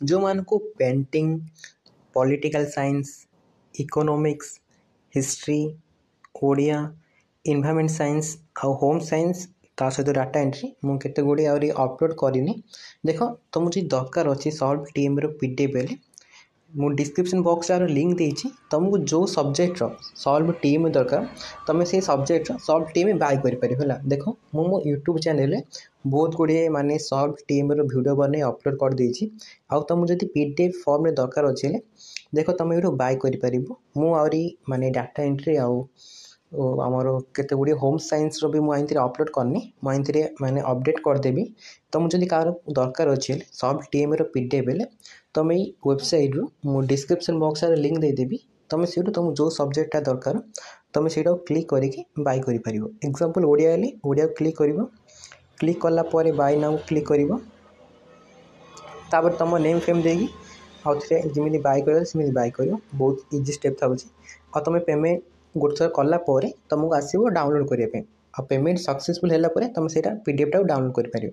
जो मान को painting political science economics history Odia environment science आउ होम साइंस ता सहित डाटा एंट्री मुझे केते गुड़ी आउरी अपलोड करनी देख तुम जी दरकार अच्छी सॉल्व टीम रो पीडीएफ बेले मु डिस्क्रिप्शन बॉक्स यार लिंक देछि तुमको जो सब्जेक्ट रो सॉल्व टीम दरकार तुम से subject row solve team by कर परिबो देखो मो यूट्यूब चैनल रे बहुत गुड़िए माने सॉल्व टीम रो वीडियो बने अपलोड कर देछि आउ तुम जदि पीडीएफ फॉर्म रे दरकार अछि देख तुम ये बाय कर परिबो मु आउरी माने डाटा एंट्री आउ आमर केते गुड़ी होम साइंस रो भी मुझे अपलोड करनी मुझे माने अपडेट करदेवी तुम जदि कार दरकार अच्छे सॉल्व टीम रो पीडीएफ बेले तुम ये वेबसाइट रू मु डिस्क्रिप्शन बॉक्स रे लिंक देदेवी तुम से तुम जो सब्जेक्टा दरकार तुम से क्लिक करके बाय कर पारिबो एग्जांपल ओडिया हेले ओडिया क्लिक करिवो क्लिक कला परे बाय नाउ क्लिक करिवो तापर तुम नेम फेम देगी आउ थे जमी बाय कर बाय कर बहुत इजी स्टेप था और तुम पेमेंट गोटे थर कलापर तुमको आसो डाउनलोड करने आ पेमेंट सक्सेसफुल है तुम से पीडीएफ टाक डाउनलोड कर पार।